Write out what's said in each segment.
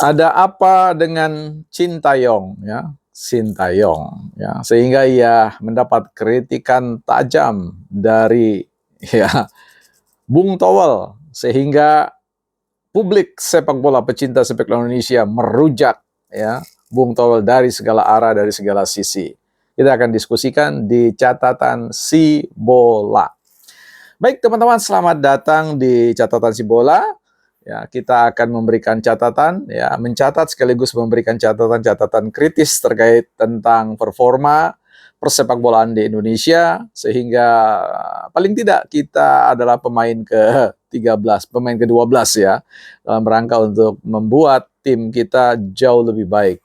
Ada apa dengan Sintayong ya? Sintayong ya, sehingga ia mendapat kritikan tajam dari ya Bung Toel, sehingga publik sepak bola, pecinta sepak bola Indonesia merujak ya Bung Toel dari segala arah, dari segala sisi. Kita akan diskusikan di catatan Si Bola. Baik teman-teman, selamat datang di catatan Si Bola. Ya, kita akan memberikan catatan, ya, mencatat sekaligus memberikan catatan-catatan kritis terkait tentang performa persepak bolaan di Indonesia, sehingga paling tidak kita adalah pemain ke-13, pemain ke-12 ya, dalam rangka untuk membuat tim kita jauh lebih baik.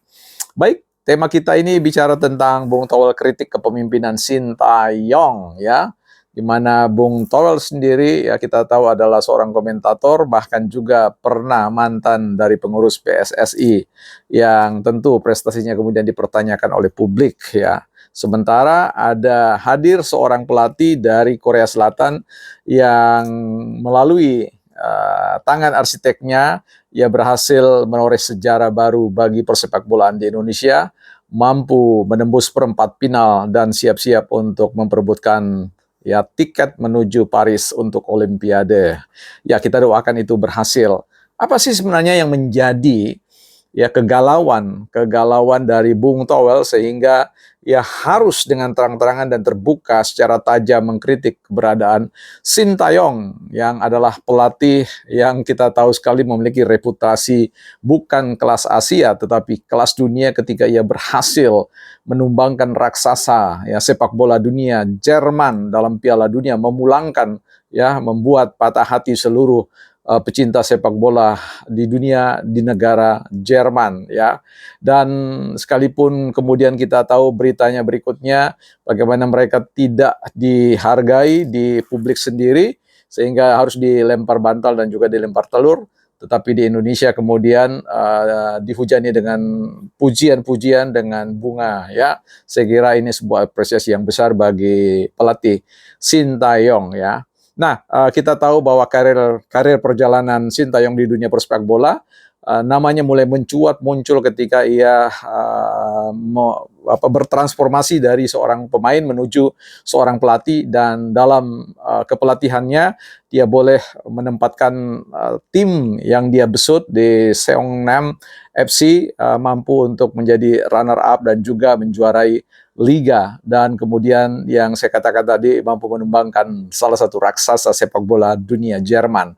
Baik, tema kita ini bicara tentang Bung Toel kritik kepemimpinan Sintayong ya, di mana Bung Toel sendiri ya kita tahu adalah seorang komentator, bahkan juga pernah mantan dari pengurus PSSI yang tentu prestasinya kemudian dipertanyakan oleh publik ya. Sementara ada hadir seorang pelatih dari Korea Selatan yang melalui tangan arsiteknya ia berhasil menoreh sejarah baru bagi persepak bolaan di Indonesia, mampu menembus perempat final dan siap-siap untuk memperebutkan ya tiket menuju Paris untuk Olimpiade. Ya, kita doakan itu berhasil. Apa sih sebenarnya yang menjadi ya kegalauan dari Bung Toel sehingga ia harus dengan terang-terangan dan terbuka secara tajam mengkritik keberadaan Sintayong yang adalah pelatih yang kita tahu sekali memiliki reputasi bukan kelas Asia tetapi kelas dunia ketika ia berhasil menumbangkan raksasa ya sepak bola dunia Jerman dalam Piala Dunia, memulangkan ya, membuat patah hati seluruh pecinta sepak bola di dunia di negara Jerman ya. Dan sekalipun kemudian kita tahu beritanya berikutnya bagaimana mereka tidak dihargai di publik sendiri sehingga harus dilempar bantal dan juga dilempar telur, tetapi di Indonesia kemudian dihujani dengan pujian-pujian dengan bunga ya. Saya kira ini sebuah apresiasi yang besar bagi pelatih Sintayong ya. Nah, kita tahu bahwa karir perjalanan Sintayong di dunia persepak bola namanya mulai muncul ketika ia bertransformasi dari seorang pemain menuju seorang pelatih, dan dalam kepelatihannya dia boleh menempatkan tim yang dia besut di Seongnam FC mampu untuk menjadi runner up dan juga menjuarai liga, dan kemudian yang saya katakan tadi mampu menumbangkan salah satu raksasa sepak bola dunia Jerman.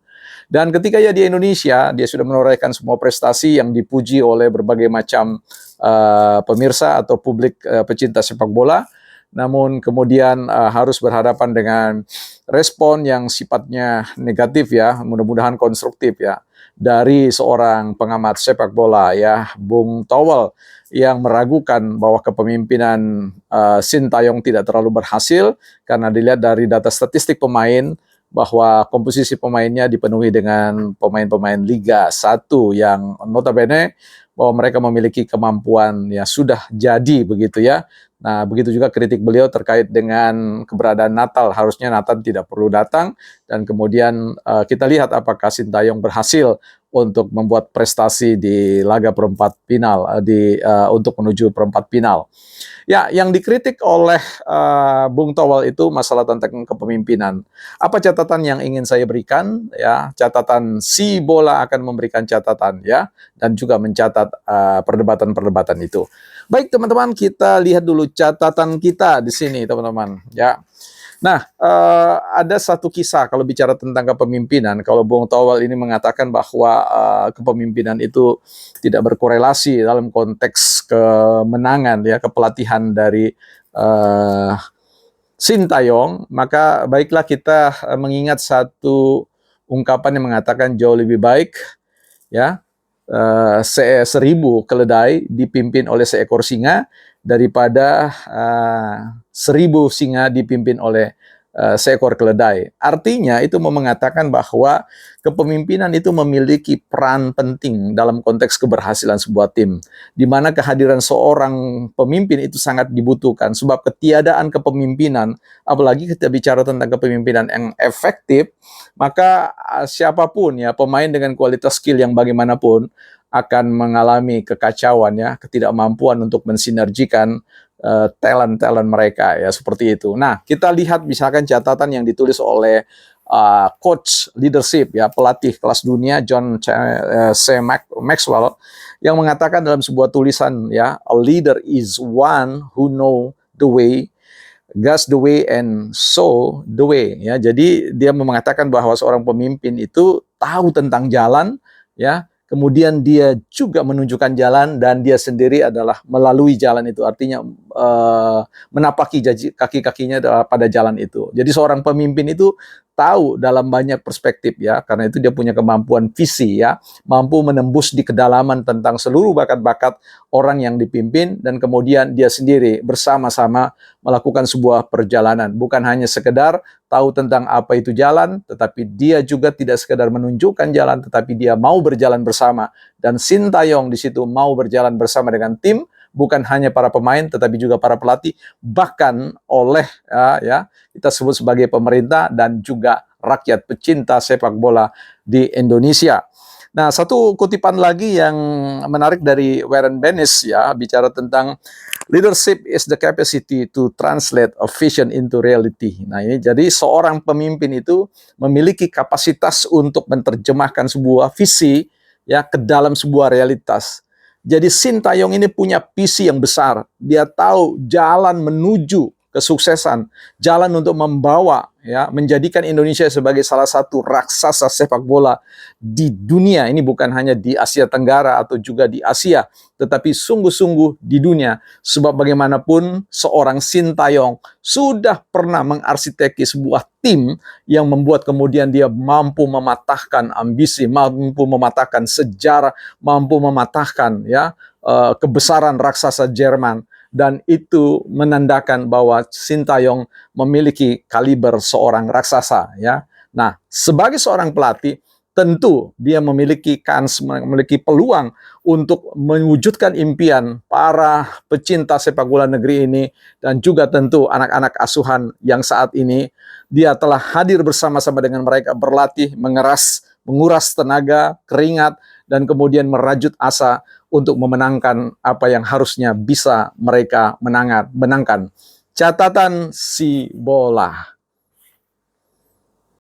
Dan ketika ia di Indonesia, dia sudah menorehkan semua prestasi yang dipuji oleh berbagai macam pemirsa atau publik pecinta sepak bola. Namun kemudian harus berhadapan dengan respon yang sifatnya negatif ya, mudah-mudahan konstruktif ya, dari seorang pengamat sepak bola ya, Bung Toel, yang meragukan bahwa kepemimpinan Sintayong tidak terlalu berhasil karena dilihat dari data statistik pemain bahwa komposisi pemainnya dipenuhi dengan pemain-pemain Liga 1 yang notabene bahwa mereka memiliki kemampuan ya sudah jadi begitu ya. Nah, begitu juga kritik beliau terkait dengan keberadaan Natal. Harusnya Natal tidak perlu datang, dan kemudian kita lihat apakah Sintayong berhasil untuk membuat prestasi di laga perempat final untuk menuju perempat final. Ya, yang dikritik oleh Bung Toel itu masalah tentang kepemimpinan. Apa catatan yang ingin saya berikan? Ya, catatan Si Bola akan memberikan catatan ya, dan juga mencatat perdebatan-perdebatan itu. Baik teman-teman, kita lihat dulu catatan kita di sini teman-teman ya. Nah, ada satu kisah kalau bicara tentang kepemimpinan. Kalau Bung Toel ini mengatakan bahwa kepemimpinan itu tidak berkorelasi dalam konteks kemenangan ya, kepelatihan dari Sintayong, maka baiklah kita mengingat satu ungkapan yang mengatakan jauh lebih baik ya 1000 keledai dipimpin oleh seekor singa daripada 1000 singa dipimpin oleh seekor keledai. Artinya itu mau mengatakan bahwa kepemimpinan itu memiliki peran penting dalam konteks keberhasilan sebuah tim, di mana kehadiran seorang pemimpin itu sangat dibutuhkan, sebab ketiadaan kepemimpinan, apalagi kita bicara tentang kepemimpinan yang efektif, maka siapapun ya pemain dengan kualitas skill yang bagaimanapun akan mengalami kekacauan ya, ketidakmampuan untuk mensinergikan talent-talent mereka ya, seperti itu. Nah, kita lihat misalkan catatan yang ditulis oleh coach leadership ya, pelatih kelas dunia Maxwell, yang mengatakan dalam sebuah tulisan ya, a leader is one who know the way, guess the way, and show the way ya. Jadi dia mengatakan bahwa seorang pemimpin itu tahu tentang jalan ya, kemudian dia juga menunjukkan jalan, dan dia sendiri adalah melalui jalan itu. Artinya menapaki kaki-kakinya pada jalan itu. Jadi seorang pemimpin itu tahu dalam banyak perspektif ya, karena itu dia punya kemampuan visi ya, mampu menembus di kedalaman tentang seluruh bakat-bakat orang yang dipimpin, dan kemudian dia sendiri bersama-sama melakukan sebuah perjalanan. Bukan hanya sekedar tahu tentang apa itu jalan, tetapi dia juga tidak sekedar menunjukkan jalan, tetapi dia mau berjalan bersama. Dan Sintayong di situ mau berjalan bersama dengan tim, bukan hanya para pemain, tetapi juga para pelatih, bahkan oleh kita sebut sebagai pemerintah dan juga rakyat pecinta sepak bola di Indonesia. Nah, satu kutipan lagi yang menarik dari Warren Bennis ya, bicara tentang leadership is the capacity to translate a vision into reality. Nah, ini jadi seorang pemimpin itu memiliki kapasitas untuk menerjemahkan sebuah visi ya ke dalam sebuah realitas. Jadi Sintayong ini punya visi yang besar. Dia tahu jalan menuju kesuksesan, jalan untuk membawa ya, menjadikan Indonesia sebagai salah satu raksasa sepak bola di dunia. Ini bukan hanya di Asia Tenggara atau juga di Asia, tetapi sungguh-sungguh di dunia. Sebab bagaimanapun seorang Sintayong sudah pernah mengarsiteki sebuah tim yang membuat kemudian dia mampu mematahkan ambisi, mampu mematahkan sejarah, mampu mematahkan ya kebesaran raksasa Jerman. Dan itu menandakan bahwa Sintayong memiliki kaliber seorang raksasa ya. Nah, sebagai seorang pelatih tentu dia memiliki memiliki peluang untuk mewujudkan impian para pecinta sepak bola negeri ini, dan juga tentu anak-anak asuhan yang saat ini dia telah hadir bersama-sama dengan mereka, berlatih, menguras tenaga, keringat, dan kemudian merajut asa untuk memenangkan apa yang harusnya bisa mereka menangkan. Catatan si bola.